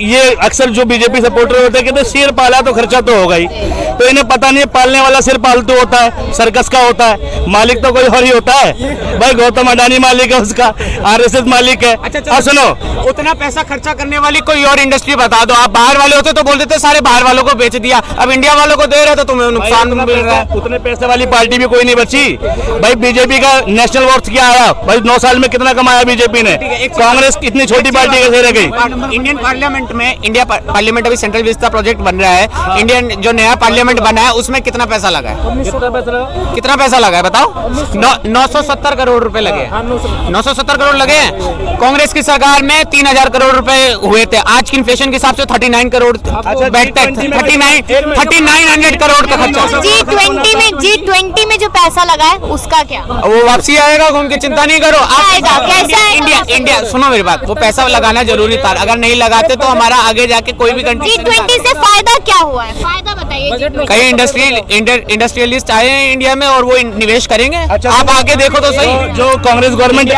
ये अक्सर जो बीजेपी सपोर्टर होते हैं कहते शेर पाला तो खर्चा तो होगा ही, तो इन्हें पता नहीं है पालने वाला सिर पालतू होता है, सर्कस का होता है, मालिक तो कोई और ही होता है। भाई गौतम अडानी मालिक है, उसका आरएसएस मालिक है। अच्छा सुनो, उतना पैसा खर्चा करने वाली कोई और इंडस्ट्री बता दो। आप बाहर वाले होते तो बोल देते सारे बाहर वालों को बेच दिया, अब इंडिया वालों को दे रहे तो तुम्हें नुकसान मिल रहा है। उतने पैसे वाली पार्टी भी कोई नहीं बची भाई। बीजेपी का नेशनल वर्थ क्या आया भाई? 9 साल में कितना कमाया बीजेपी ने? कांग्रेस इतनी छोटी पार्टी कैसे रह गई? इंडियन पार्लियामेंट में, इंडिया पार्लियामेंट अभी सेंट्रल विस्ता प्रोजेक्ट बन रहा है, इंडियन जो नया पार्लियामेंट बना है उसमें कितना पैसा लगा है? कितना पैसा लगा है बताओ? 970 करोड़ रुपए लगे हैं। 970 करोड़ लगे हैं। कांग्रेस की सरकार में 3000 करोड़ रुपए हुए थे। आज की इन्फ्लेशन के हिसाब से 39 करोड़ बैठता है। 3900 करोड़ का खर्चा। G20 में जो पैसा लगा है उसका क्या? वो वापसी आएगा, घूम के चिंता नहीं करो। आएगा, कैसे आएगा? इंडिया सुनो मेरी बात, वो पैसा लगाना जरूरी था। अगर नहीं लगाते तो हमारा आगे जाके कोई भी कंट्री। G20 से फायदा क्या हुआ है? फायदा बताइए। कई इंडस्ट्रियलिस्ट आए हैं इंडिया में और वो निवेश करेंगे। आप आगे देखो तो सही। जो कांग्रेस गवर्नमेंट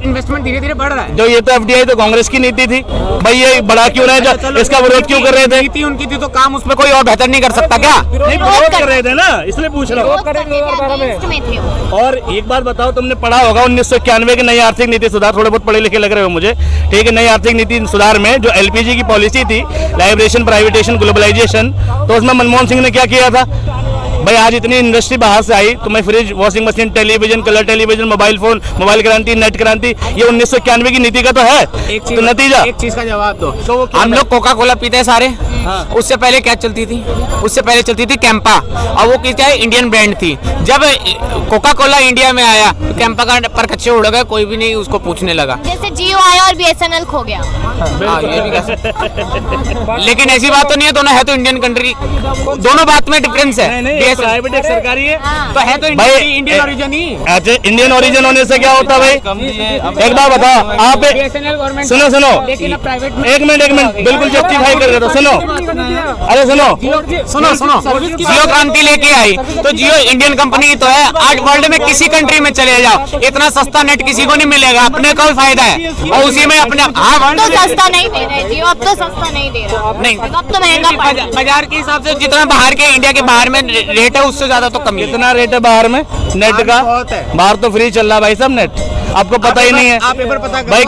इन्वेस्टमेंट धीरे धीरे बढ़ रहा है। जो ये तो FDI तो कांग्रेस की नीति थी भाई, ये बढ़ा क्यों रहे? इसका विरोध क्यों कर रहे थे? नीति उनकी थी तो काम उसमें कोई और बेहतर नहीं कर सकता क्या? नहीं, विरोध कर रहे थे ना, इसलिए पूछ रहा हूँ। और एक बात बताओ, तुमने पढ़ा होगा 1991 की नई आर्थिक नीति सुधार, थोड़े बहुत पढ़े लिखे लग रहे हो मुझे, ठीक है। नई आर्थिक नीति सुधार में जो LPG की पॉलिसी थी, लाइब्रेशन, प्राइवेटेशन, ग्लोबलाइजेशन, तो उसमें मनमोहन सिंह ने क्या किया था भाई? आज इतनी इंडस्ट्री बाहर से आई, तुम्हें fridge, washing machine, television, colour television, mobile phone, mobile क्रांति, नेट क्रांति, ये 1991 की नीति का तो है। तो नतीजा एक चीज का जवाब दो। तो हम लोग कोका कोला पीते हैं सारे। उससे पहले क्या चलती थी? उससे पहले चलती थी कैंपा, और वो क्या है, इंडियन ब्रांड थी। जब कोका कोला इंडिया में आया तो कैंपा का पर कच्चे उड़ गए, कोई भी नहीं उसको पूछने लगा। जैसे जियो आया और BSNL खो गया। ये भी कह लेकिन ऐसी बात तो नहीं है, दोनों है तो इंडियन कंट्री, दोनों बात में डिफरेंस है। प्राइवेट एक सरकारी है तो है तो इंडियन ओरिजिन ही। अच्छा, इंडियन ओरिजिन होने से क्या होता भाई? एक बात बताओ आप। सुनो सुनो, एक मिनट बिल्कुल जस्टिफाई कर रहे हो। सुनो, अरे सुनो, जियो क्रांति लेके आई तो जियो इंडियन कंपनी तो है। आज वर्ल्ड में किसी कंट्री में चले जाओ, इतना सस्ता नेट किसी को नहीं मिलेगा, अपने को फायदा है। और उसी में अपने तो सस्ता नहीं दे रहे जियो, अब तो सस्ता नहीं दे रहा, नहीं अब तो महंगा पड़ रहा है। बाजार के हिसाब से जितना बाहर के, इंडिया के बाहर में रेट है उससे ज्यादा तो कम। कितना रेट है बाहर में नेट का? बाहर तो फ्री चल रहा भाई सब नेट, आपको पता ही नहीं है आप पेपर पता भाई।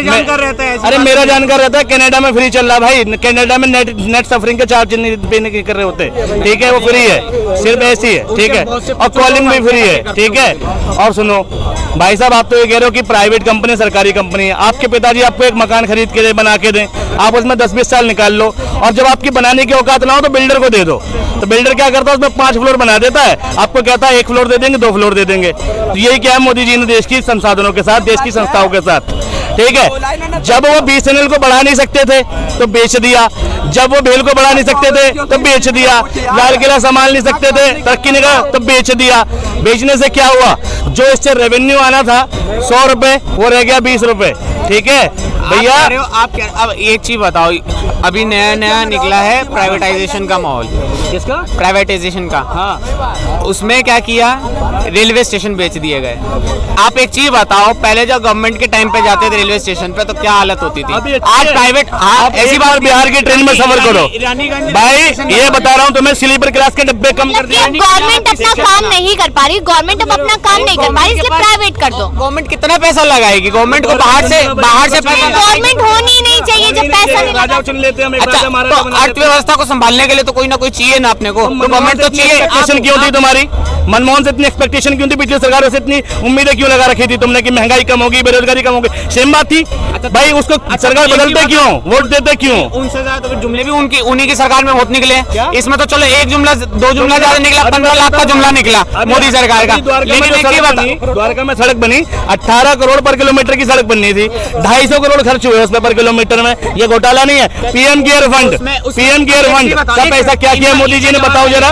जानकार रहता है। अरे मेरा जानकार रहता है, कनाडा में फ्री चल रहा भाई। कनाडा में नेट सफरिंग के चार्ज नहीं पे नहीं कर रहे होते, ठीक है, वो फ्री है, सिर्फ ऐसी है, ठीक है, और कॉलिंग भी फ्री है, ठीक है। और सुनो भाई साहब, आप तो ये कह रहे हो कि प्राइवेट कंपनी, सरकारी कंपनी है। आपके पिताजी आपको एक मकान खरीद के बना के दें, आप उसमें 10-20 साल निकाल लो, और जब आपकी बनाने की औकात ना हो तो बिल्डर को दे दो। तो बिल्डर क्या करता है, उसमें 5 फ्लोर बना देता है, आपको कहता है 1 फ्लोर दे देंगे, 2 फ्लोर दे देंगे। तो यही क्या है मोदी जी ने देश की संसाधनों के साथ, देश की संस्थाओं के साथ, ठीक है। जब वो BSNL को बढ़ा नहीं सकते थे तो बेच दिया, जब वो भेल को बढ़ा नहीं सकते थे तो बेच दिया, लाल किला संभाल नहीं सकते थे, तरक्की नहीं करा तो बेच दिया। बेचने से क्या हुआ? जो इससे रेवेन्यू आना था 100 रुपए, वो रह गया 20 रुपए, ठीक है भैया। आप क्या, अब एक चीज बताओ, अभी नया निकला है प्राइवेटाइजेशन का माहौल। किसका? प्राइवेटाइजेशन का। हाँ, उसमें क्या किया, रेलवे स्टेशन बेच दिए गए। आप एक चीज बताओ, पहले जब गवर्नमेंट के टाइम पे जाते थे रेलवे स्टेशन पे तो क्या हालत होती थी? आज प्राइवेट, आप ऐसी बार बिहार की ट्रेन में सफर करो भाई, ये बता रहा हूँ तुम्हें, स्लीपर क्लास के डब्बे कम कर दिए। गवर्नमेंट अपना काम नहीं कर पा रही, गवर्नमेंट अब अपना काम नहीं कर पा रही, इसलिए प्राइवेट कर दो। गवर्नमेंट कितना पैसा लगाएगी? गवर्नमेंट को बाहर से पैसा, गवर्नमेंट होनी नहीं चाहिए जब पैसा नहीं राजा चुन लेते हैं। अच्छा, तो अर्थव्यवस्था को संभालने के लिए तो कोई ना कोई चाहिए ना अपने को, तो गवर्नमेंट तो चाहिए। एक्सपेक्टेशन क्यों थी तुम्हारी? मनमोहन से इतनी एक्सपेक्टेशन क्यों थी? पिछली सरकारों से इतनी उम्मीदें क्यों लगा रखी थी तुमने कि महंगाई कम होगी, बेरोजगारी कम होगी? सेम बात थी भाई, उसको सरकार बदलते क्यों, वोट देते क्यों? उनसे ज्यादा तो जुमले भी उन्हीं की सरकार में बहुत निकले। इसमें तो चलो एक जुमला, 2 जुमला ज्यादा निकला, 15 लाख का जुमला निकला मोदी सरकार का। लेकिन द्वारका में सड़क बनी, 18 करोड़ पर किलोमीटर की सड़क बननी थी, 250 करोड़ खर्च हुए उसमें पर किलोमीटर में। ये घोटाला नहीं है? PM केयर फंड का पैसा क्या किया मोदी जी ने, बताओ जरा।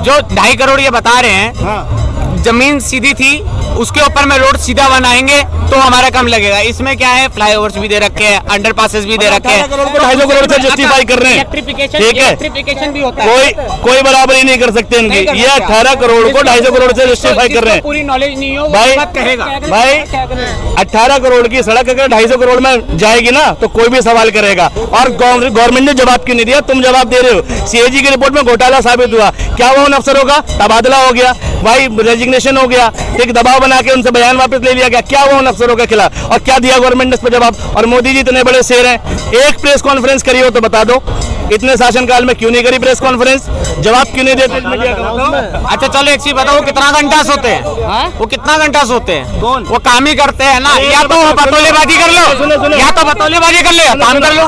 जो 2.5 करोड़ ये बता रहे हैं, जमीन सीधी थी उसके ऊपर में रोड सीधा बनाएंगे तो हमारा कम लगेगा। इसमें क्या है, फ्लाईओवर्स भी दे रखे हैं, अंडर पासेस भी दे रखे हैं, 250 करोड़ से जस्टिफाई कर रहे हैं, ठीक है, इलेक्ट्रिफिकेशन भी होता है। कोई बराबरी नहीं कर सकते इनकी। ये 18 करोड़ को 250 करोड़ से जस्टिफाई कर रहे हैं। पूरी नॉलेज नहीं हो भाई बात कहेगा भाई 18 करोड़ की सड़क अगर 250 करोड़ में जाएगी ना तो कोई भी सवाल करेगा। और गवर्नमेंट ने जवाब क्यों नहीं दिया? तुम जवाब दे रहे हो। सीएजी की रिपोर्ट में घोटाला साबित हुआ, क्या वो उन अफसरों का तबादला हो गया भाई, रेजिग्नेशन हो गया, एक दबाव बना के उनसे बयान वापस ले लिया गया, क्या वो उन अफसरों के खिलाफ? और क्या दिया गवर्नमेंट ने इस पर जवाब? और मोदी जी इतने बड़े शेर हैं, एक प्रेस कॉन्फ्रेंस करी हो तो बता दो, इतने शासनकाल में क्यों नहीं करी प्रेस कॉन्फ्रेंस? जवाब क्यों नहीं देते मीडिया का? अच्छा चलो एक चीज बताओ, वो कितना घंटा सोते हैं? वो कितना घंटा सोते हैं? कौन? वो काम ही करते हैं ना, या तो बतौलेबाजी कर लो, या तो बतौलेबाजी कर लो, या काम कर लो।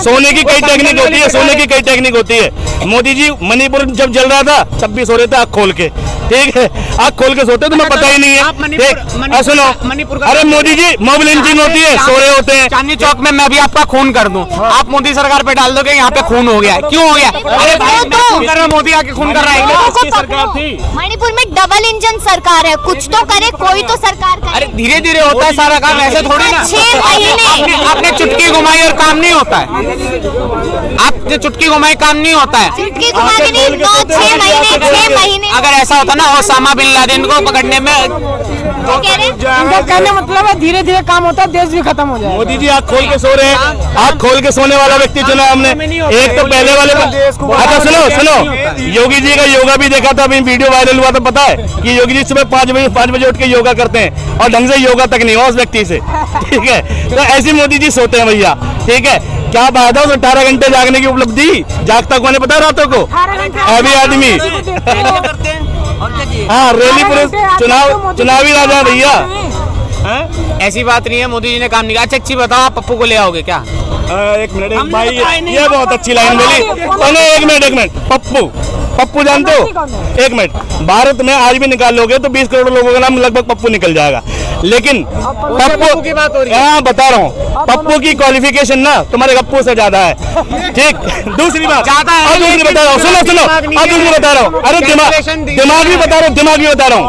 सोने की कई टेक्निक होती है, सोने की कई टेक्निक होती है। मोदी जी मणिपुर जब जल रहा था 26 हो रहे थे आँख खोल के, ठीक है, आँख खोल के सोते तुम्हें पता ही नहीं है। सुनो, अरे मोदी जी मोब लिंचिंग होती है, सो रहे होते हैं। चांदनी चौक में मैं भी आपका खून कर दूं, आप मोदी सरकार पे डाल दोगे यहाँ पे खून हो गया है, क्यों हो गया? अरे भाई मैं खून कर रहा हूं, मोदी आके खून कर रहा है। सरकार थी मणिपुर में डबल इंजन सरकार है, कुछ तो करे, कोई तो सरकार करे। अरे धीरे धीरे होता है सारा काम, ऐसे थोड़ी ना 6 महीने आपने चुटकी घुमाई और काम नहीं होता है। आपने चुटकी घुमाई काम नहीं होता है। चुटकी घुमा के नहीं, 6 महीने। अगर ऐसा होता ना ओसामा बिन लादेन को पकड़ने में, क्या कह रहे हैं? इनका कहने मतलब है धीरे धीरे काम होता है, देश भी खत्म हो जाए। मोदी जी आँख खोल के सो रहे हैं, आँख खोल के सोने वाला व्यक्ति चुना हमने। एक तो पहले वाले अच्छा सुनो, योगी जी का योगा भी देखा था, अभी वीडियो वायरल हुआ था, पता है कि योगी जी सुबह 5 बजे उठ के योगा करते हैं और ढंग से योगा तक नहीं हुआ उस व्यक्ति से, ठीक है। तो ऐसे मोदी जी सोते हैं भैया, ठीक है। क्या बात है उस 18 घंटे जागने की उपलब्धि? जागता कौन है पता है रातों को? अभी आदमी। हाँ, रैली पुलिस, चुनावी राजा भैया। ऐसी बात नहीं है, मोदी जी ने काम नहीं किया। अच्छा अच्छी बताओ, आप पप्पू को ले आओगे क्या? एक मिनट भाई, ये बहुत अच्छी लाइन बोली। एक मिनट, पप्पू जानते हो? एक मिनट, भारत में आज भी निकालोगे तो 20 करोड़ लोगों का नाम लगभग पप्पू निकल जाएगा। लेकिन पप्पू की बात हो रही है, हाँ बता रहा हूँ, पप्पू की क्वालिफिकेशन ना तुम्हारे गप्पू से ज्यादा है, ठीक। दूसरी बात ज्यादा है, और दूसरी बता रहा हूँ, सुनो और दूसरी बता रहा हूँ, अरे दिमाग भी बता रहा हूँ।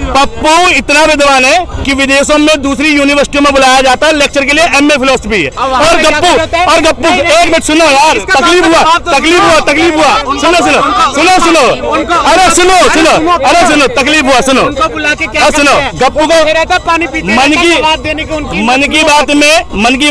पप्पू इतना विद्वान है कि विदेशों में दूसरी यूनिवर्सिटियों में बुलाया जाता है लेक्चर के लिए, एमए फिलोसफी है। और गप्पू एक मिनट सुनो यार, तकलीफ हुआ, सुनो, तकलीफ हुआ, सुनो, गप्पू को मन की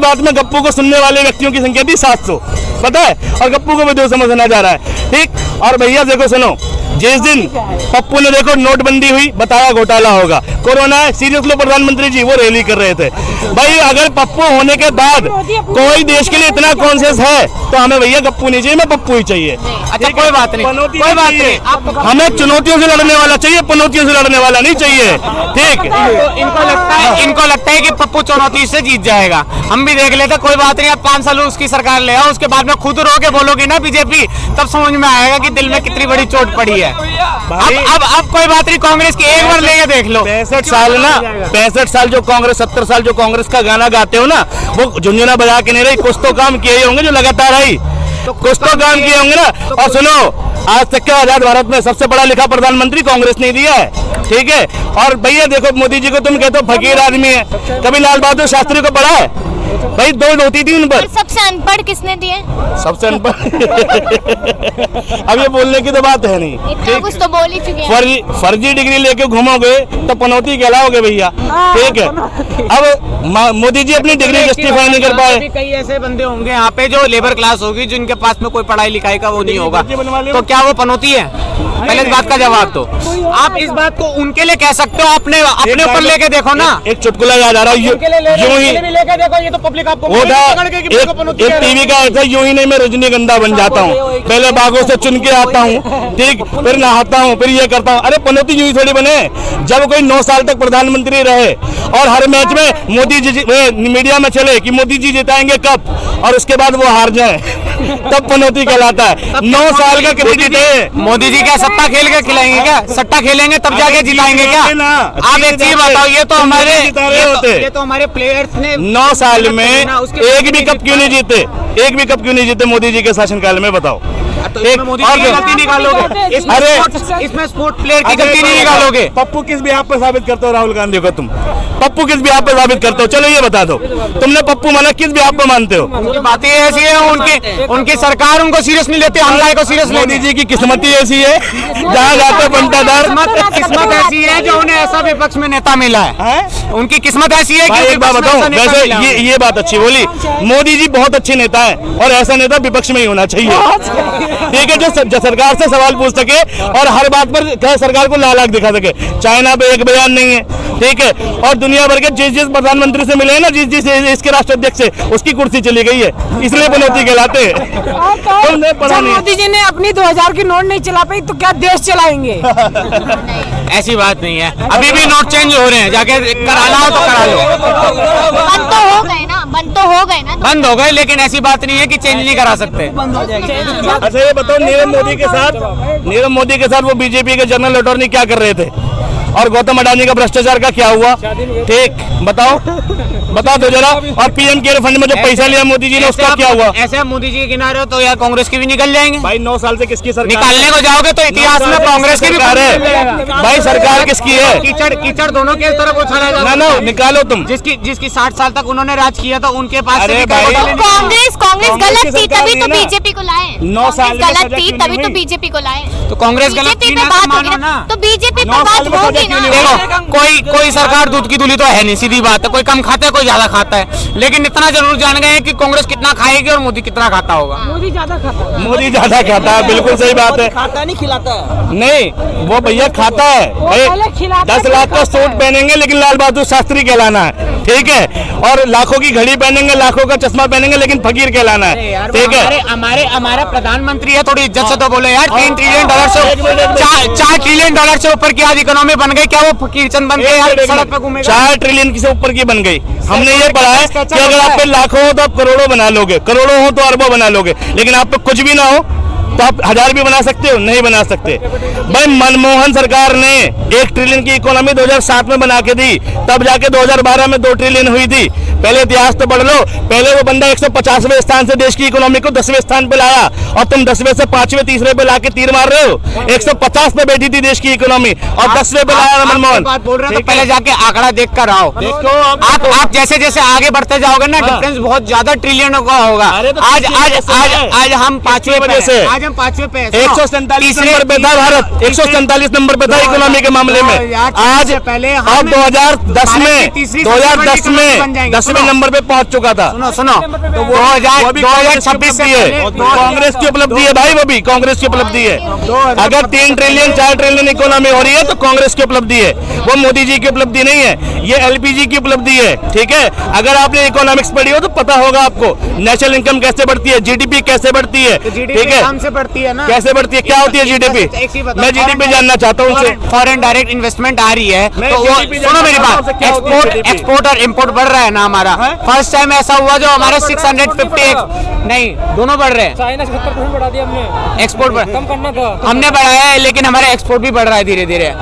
बात में गप्पू को सुनने वाले व्यक्तियों की संख्या थी 700, पता है, और गप्पू को विदेश समझना जा रहा है, ठीक। और भैया देखो सुनो, जिस दिन पप्पू ने देखो नोटबंदी हुई, बताया घोटाला होगा, कोरोना है, सीरियस लो प्रधानमंत्री जी वो रैली कर रहे थे। भाई अगर पप्पू होने के बाद कोई देश के लिए इतना कॉन्शियस है तो हमें भैया गप्पू नहीं चाहिए, हमें पप्पू ही चाहिए। अच्छा कोई बात नहीं, हमें चुनौतियों से लड़ने वाला चाहिए, पनौतियों से लड़ने वाला नहीं चाहिए, ठीक। इनको लगता है कि पप्पू चुनौती से जीत जाएगा। हम भी देख लेते, कोई बात नहीं, आप 5 साल उसकी सरकार ले आओ, उसके बाद में खुद रो के बोलोगे ना बीजेपी, तब समझ में आएगा कि दिल में कितनी बड़ी चोट पड़ी है। अब कोई बात नहीं, कांग्रेस की एक बार लेके देख लो। 65 साल जो कांग्रेस, 70 साल जो कांग्रेस का गाना गाते हो ना, वो झुंझुना बजा के नहीं रही, कुछ तो काम किए होंगे जो लगातार आई, कुछ तो काम किए होंगे ना। और सुनो, आज तक के आजाद भारत में सबसे पढ़ा लिखा प्रधानमंत्री कांग्रेस ने दिया है, ठीक है। और भैया देखो, मोदी जी को तुम कहते हो फकीर आदमी है, कभी लाल बहादुर शास्त्री को पढ़ा है? भाई 2 होती थी उन पर। सबसे अनपढ़ किसने दिए? सबसे अनपढ़ अब ये बोलने की तो बात है नहीं, इतना कुछ तो बोल ही चुके हैं। फर्जी डिग्री लेके घूमोगे तो पनौती कहलाओगे भैया, ठीक है। अब मोदी जी अपनी डिग्री जस्टिफाई नहीं कर पाए। कई ऐसे बंदे होंगे यहाँ पे जो लेबर क्लास होगी, जिनके पास में कोई पढ़ाई लिखाई का वो नहीं होगा, तो क्या वो पनौती है? पहले इस बात का जवाब दो। आप इस बात को उनके लिए कह सकते हो, अपने ऊपर लेके देखो ना। एक चुटकुला याद आ रहा है, यूं ही लेके देखो, ये तो पब्लिक आपको वो था, एक टीवी का ऐसा, यूं ही नहीं मैं रजनीगंधा बन जाता हूँ, पहले बागों से चुन के आता हूँ, ठीक, फिर नहाता हूँ, फिर ये करता हूँ। अरे पनौती यूं ही थोड़ी बने। जब कोई 9 साल तक प्रधानमंत्री रहे और हर मैच में मोदी जी मीडिया में चले कि मोदी जी जिताएंगे कप, और उसके बाद वो हार जाए, तब पनौती कहलाता है। 9 साल का क्रेडिट है। मोदी जी क्या सट्टा खेल के खिलाएंगे क्या? सट्टा खेलेंगे तब जाके जिताएंगे क्या? आप एक चीज बताओ, ये तो हमारे प्लेयर्स ने 9 साल में एक भी कप क्यों नहीं जीते? एक भी कप क्यों नहीं जीते मोदी जी के शासनकाल में, बताओ। तो इसमें मोदी जी की गलती निकालोगे, इसमें स्पोर्ट प्लेयर की गलती नहीं निकालोगे। पप्पू किस भी आप पे साबित करते हो राहुल गांधी को, तुम पप्पू किस भी आप पे साबित करते हो, चलो ये बता दो, तुमने पप्पू माना किस भी आप पे मानते हो? उनकी बातें ऐसी है, उनकी सरकार उनको सीरियस नहीं लेती, हमला को सीरियस लेती। मोदी जी की किस्मत ही ऐसी है, जहाँ जाते पंटादार। किस्मत ऐसी है जो उन्हें ऐसा विपक्ष में नेता मिला है, उनकी किस्मत ऐसी है भाई कि एक बात विपक्ष में बताऊं, ऐसा नेता वैसे मिला। ये बात अच्छी बोली, मोदी जी बहुत अच्छे नेता है और ऐसा नेता विपक्ष में ही होना चाहिए, ठीक है, जो सरकार से सवाल पूछ सके और हर बात पर सरकार को लाल आंख दिखा सके। चाइना पे एक बयान नहीं है, ठीक है, और दुनिया भर के जिस प्रधानमंत्री से मिले हैं ना, जिस इसके राष्ट्राध्यक्ष से, उसकी कुर्सी चली गई है, इसलिए बनौती कहलाते हैं। तुमने पढ़ा जब नहीं। मोदी जी ने अपनी 2000 की नोट नहीं चला पाई तो क्या देश चलाएंगे? ऐसी बात नहीं है, अभी भी नोट चेंज हो रहे हैं, जाके कराना हो तो करा लो। बंद तो हो गए ना, बंद तो हो गए ना। बंद हो गए, लेकिन ऐसी बात नहीं है कि चेंज नहीं करा सकते। अच्छा ये बताओ, नीरव मोदी के साथ वो बीजेपी के जनरल अटॉर्नी क्या कर रहे थे, और गौतम अडानी का भ्रष्टाचार का क्या हुआ, ठीक बताओ, बता दो जरा। और पीएम केयर फंड में जो पैसा लिया मोदी जी ने, उसका क्या हुआ? ऐसे मोदी जी के किनारे हो तो यार कांग्रेस की भी निकल जाएंगे। भाई 9 साल से किसकी सरकार? निकालने को जाओगे तो इतिहास में कांग्रेस की भी सरकार है। भाई सरकार किसकी है? कीचड़ दोनों के तरफ उछाला जाता है। ना निकालो तुम। जिसकी 60 साल तक उन्होंने राज किया था, उनके पास से भी भाई, कई घोटाले कांग्रेस गलत थी, तभी तो बीजेपी को लाए। 9 साल कांग्रेस गलत थी, तभी तो बीजेपी को लाए। तो कांग्रेस गलत बीजेपी थी पे ना, बात तो होगी मानो ना, ना। तो बीजेपी पे 9 बात साल में होगी क्यों नहीं ना। हुआ? कोई सरकार दूध की दूली तो है नहीं, सीधी बात है, कोई कम खाता है कोई ज्यादा खाता है, लेकिन इतना जरूर जान गए हैं कि कांग्रेस कितना खाएगी और मोदी कितना खाता होगा। मोदी ज्यादा खाता है। मोदी ज्यादा खाता है, बिल्कुल सही बात है। खाता नहीं खिलाता है। नहीं, वो भैया खाता है। पहले खिलाता 10 लाख का सूट पहनेंगे लेकिन लाल बहादुर शास्त्री कहलाना है, ठीक है, और लाखों की घड़ी पहनेंगे, लाखों का चश्मा पहनेंगे, लेकिन फकीर कहलाना है, ठीक है। हमारे प्रधानमंत्री है, थोड़ी इज्जत से तो बोले यार। $3 ट्रिलियन से 4 ट्रिलियन डॉलर से ऊपर की आज इकोनॉमी बन गई, क्या वो फकीर चंद बन गए यार सड़क पे घूमेगा? 4 ट्रिलियन से ऊपर की बन गई। हमने ये पढ़ा है कि अगर आप पे लाखों हो तो आप करोड़ों बना लोगे, करोड़ों हो तो अरबों बना लोगे, लेकिन आप पे कुछ भी ना हो तो आप 1000 भी बना सकते हो, नहीं बना सकते। भाई मनमोहन सरकार ने 1 ट्रिलियन की इकोनॉमी 2007 में बना के दी, तब जाके 2012 में 2 ट्रिलियन हुई थी। पहले इतिहास तो पढ़ लो, पहले वो बंदा 150वें स्थान से देश की इकोनॉमी को 10वें स्थान पे लाया, और तुम 10वें से 5वें 3रे पे लाके तीर मार रहे हो। 150 पे बैठी थी देश की इकोनॉमी और 10वें पे लाया मनमोहन। बात बोल रहे हो तो पहले जाके आंकड़ा देख कर आओ। देखो आप जैसे जैसे आगे बढ़ते जाओगे ना, डिफरेंस बहुत ज्यादा ट्रिलियनों का होगा। आज हम 5वें पे हैं, आज हम 5वें पे हैं। 147 नंबर पे था भारत, 147 नंबर पे था इकोनॉमी के मामले में। आज पहले अब 2010 में 10वें नंबर पे पहुंच चुका था। सुनो 2026 से कांग्रेस की उपलब्धि है भाई, वो भी कांग्रेस की उपलब्धि है। अगर 3 ट्रिलियन 4 ट्रिलियन इकोनॉमी हो रही है तो कांग्रेस की उपलब्धि है, वो मोदी जी की उपलब्धि नहीं है, ये एलपीजी की उपलब्धि है, ठीक है। अगर आपने इकोनॉमिक्स पढ़ी हो तो पता होगा आपको नेशनल इनकम कैसे बढ़ती है, जीडीपी कैसे बढ़ती है, ठीक है, से बढ़ती है ना, कैसे बढ़ती है, क्या होती है जीडीपी। मैं जीडीपी जानना चाहता हूँ उनसे। फॉरेन डायरेक्ट इन्वेस्टमेंट आ रही है मैं तो वो GDP सुनो मेरी जानना बात, चाहता हूँ, क्या होती है GDP? एक्सपोर्ट और इंपोर्ट बढ़ रहा है ना हमारा। फर्स्ट टाइम ऐसा हुआ जो हमारे 650 नहीं, दोनों बढ़ रहे हैं। चाइना से 70% बढ़ा दिया हमने, एक्सपोर्ट कम करना था। हमने बढ़ाया है, लेकिन हमारा एक्सपोर्ट भी बढ़ रहा है धीरे धीरे।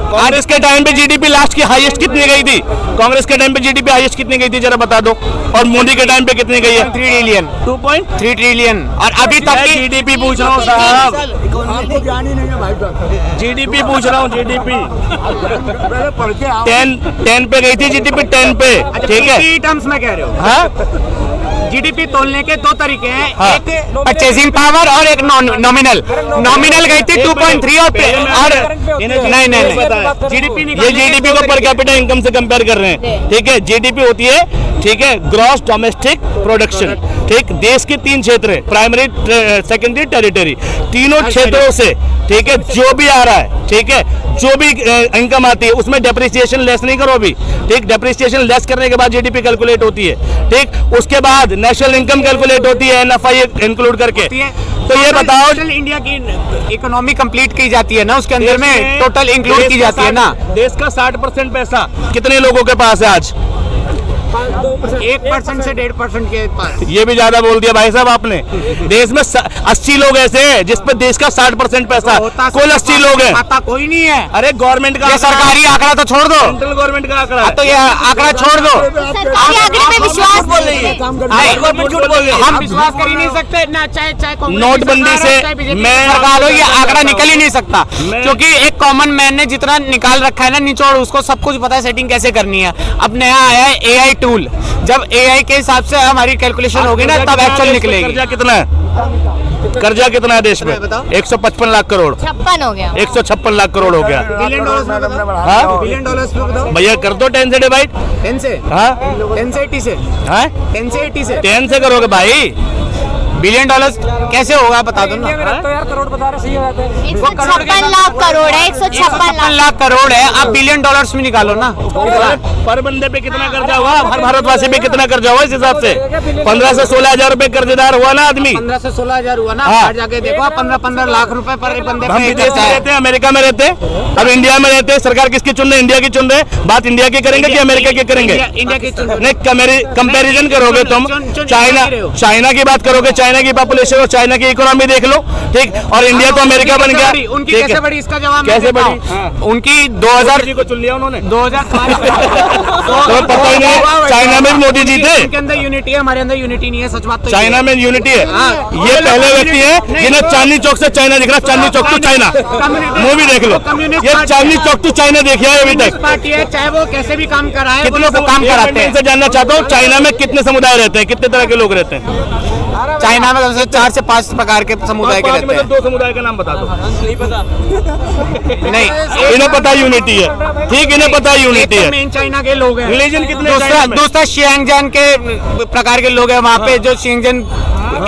कांग्रेस के टाइम पे जीडीपी लास्ट की हाईएस्ट कितनी गई थी? कांग्रेस के टाइम पे जीडीपी हाईएस्ट कितनी गई थी जरा बता दो, और मोदी के टाइम पे कितनी गई है? 3 ट्रिलियन 2.3 ट्रिलियन। और अभी तक की जीडीपी पूछ रहा हूँ साहब, आपको ज्ञान ही नहीं है भाई साहब। जीडीपी पूछ रहा हूँ, जीडीपी पहले पढ़ के आओ। 10 पे गई थी जीडीपी, 10 पे, ठीक है। टर्म्स में कह रहे हो, हाँ जीडीपी तोलने के 2 तरीके हैं, हाँ। एक परचेजिंग पावर और एक नॉमिनल गई थी 2.3 और नहीं जीडीपी ये जीडीपी को पर कैपिटा इनकम से कंपेयर कर रहे हैं, ठीक है। जीडीपी होती है, ठीक है, ग्रॉस डोमेस्टिक प्रोडक्शन, ठीक। देश के 3 क्षेत्र है, प्राइमरी, सेकेंडरी, टेरिटरी, तीनों क्षेत्रों से, ठीक है, जो भी आ रहा है, ठीक है, जो भी इनकम आती है उसमें डेप्रिसिएशन लेस नहीं करो अभी, ठीक। डेप्रिसिएशन लेस करने के बाद जीडीपी कैलकुलेट होती है, ठीक। उसके बाद नेशनल इनकम कैलकुलेट होती है, एनएफआई इंक्लूड करके। तो ये बताओ, इंडिया की इकोनॉमी कंप्लीट की जाती है ना, उसके अंदर में टोटल इंक्लूड की जाती है ना। देश का 60% पैसा कितने लोगों के पास है आज? 1% से 1.5% के पास। ये भी ज्यादा बोल दिया भाई साहब आपने। देश में 80 लोग ऐसे हैं जिस पे देश का 60% पैसा, कुल 80 लोग हैं। खाता कोई नहीं है। अरे गवर्नमेंट का ये सरकारी आंकड़ा तो छोड़ दो, सेंट्रल गवर्नमेंट का आंकड़ा है। तो ये आंकड़ा छोड़ दो। सरकारी आंकड़े में विश्वास बोल रही है। गवर्नमेंट झूठ बोल रही है। हम विश्वास कर ही नहीं सकते ना, चाहे कांग्रेस नोटबंदी की से सरकार हो, चाहे बीजेपी की मैं- सरकार हो, ये आंकड़ा निकल ही नहीं सकता, क्योंकि एक कॉमन मैन ने जितना निकाल रखा है ना निचोड़, उसको सब कुछ पता है सेटिंग कैसे करनी है। अब नया आया है AI टूल, जब AI के हिसाब से हमारी कैलकुलेशन होगी ना तब एक्चुअल निकलेगी। कर्जा कितना है? कर्जा कितना है देश में? 155 लाख करोड़, 56 हो गया। 156 लाख करोड़ हो गया। बिलियन डॉलर्स में बताओ, हाँ? बिलियन डॉलर्स में बताओ। भैया कर दो 10 से डिवाइड। 10 से, हाँ 10 से 80 से, हाँ 10 से 80 से 10 से करोगे भाई। बिलियन डॉलर्स कैसे होगा बता दो ना। 156 लाख करोड़ है, 156 लाख करोड़ है, आप बिलियन डॉलर्स में निकालो ना। पर बंदे पे कितना कर्जा हुआ? हर भारतवासी पे कितना कर्जा हुआ इस हिसाब से? 15 से 16 हजार रुपए कर्जदार हुआ ना आदमी। 15 से 16 हजार हुआ ना। हाँ। बाहर जाके देखो 15-15 लाख रुपए पर बंदे हम पे विदेश खर्चा में है। रहते हैं, अमेरिका में रहते हैं, अब इंडिया में रहते हैं। सरकार किसकी चुन रहे? इंडिया की चुन रहे हैं। बात इंडिया की करेंगे कि अमेरिका की करेंगे? इंडिया की चुन- नहीं, कंपैरिजन करोगे तुम। चुन चाइना रहे हो। चाइना की बात करोगे, चाइना की पॉपुलेशन और चाइना की इकोनॉमी देख लो, ठीक। और इंडिया तो अमेरिका बन गया। उनकी ठीक कैसे है। बढ़ी इसका जवाब मैं कैसे देता बढ़ी? हूं। उनकी 2000 को चुन लिया उन्होंने। 2005 तो पता ही नहीं, चाइना में भी मोदी जी थे। उनके अंदर यूनिटी है, हमारे अंदर यूनिटी नहीं है, सच बात तो ये चाइना है। में यूनिटी है। हाँ। ये पहले व्यक्ति है जिन्हें चांदनी चौक से चाइना दिख रहा। Chandni Chowk to China movie देख लो। ये चांदनी चौक टू चाइना देखा है अभी तक। कम्युनिस्ट पार्टी है, चाहे वो कैसे भी काम कराए, कितने वो काम कराते हैं। से जानना चाहता हूँ, चाइना में कितने समुदाय रहते हैं? कितने तरह के लोग रहते हैं? चाइना में कम से 4 से 5 प्रकार के समुदाय के रहते हैं। 2 समुदाय का नाम बता दो। नहीं, इन्हें पता यूनिटी है, ठीक। इन्हें पता यूनिटी है। मेन चाइना के लोग हैं। रिलीजन कितने? दूसरा चाइना में? दूसरा शियांगजान के प्रकार के लोग हैं वहाँ पे, जो शियांगजान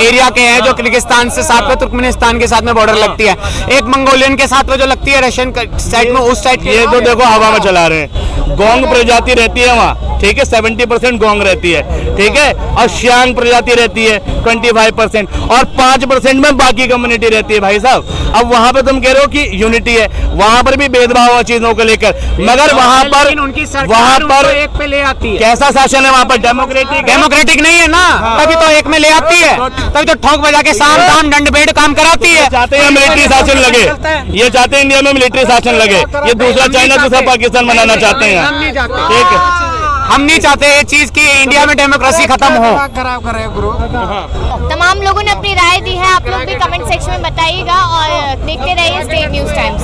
एरिया के हैं, जो किर्गिस्तान से साथ में तुर्कमेनिस्तान के साथ में बॉर्डर लगती है। एक मंगोलियन के साथ में जो लगती है रशियन साइड में, उस साइड ये तो देखो हवा में चला रहे हैं। गोंग प्रजाति रहती है वहाँ, ठीक है। 70% गोंग रहती है, ठीक है। और शियांग प्रजाति रहती है 25%, और 5% में बाकी कम्युनिटी रहती है भाई साहब। अब वहाँ पे तुम कह रहे हो कि यूनिटी है, वहाँ पर भी भेदभाव है चीजों को लेकर, मगर वहाँ पर लेकिन उनकी वहाँ सरकार पर उनको एक पे ले आती है। कैसा शासन है वहाँ पर? डेमोक्रेटिक। डेमोक्रेटिक नहीं है ना, तभी तो एक में ले आती है, तभी तो ठोक बजा के साम दाम दंड भेद काम कराती है। चाहते हैं मिलिट्री शासन लगे, ये चाहते हैं इंडिया में मिलिट्री शासन लगे। ये दूसरा चाइना, दूसरा पाकिस्तान बनाना चाहते हैं हम नहीं यहाँ, चाहते। ठीक है। हम नहीं चाहते ये चीज कि इंडिया में डेमोक्रेसी खत्म हो। तमाम लोगों ने अपनी राय दी है, आप लोग भी कमेंट सेक्शन में बताइएगा और देखते रहिए स्टेट न्यूज़ टाइम्स।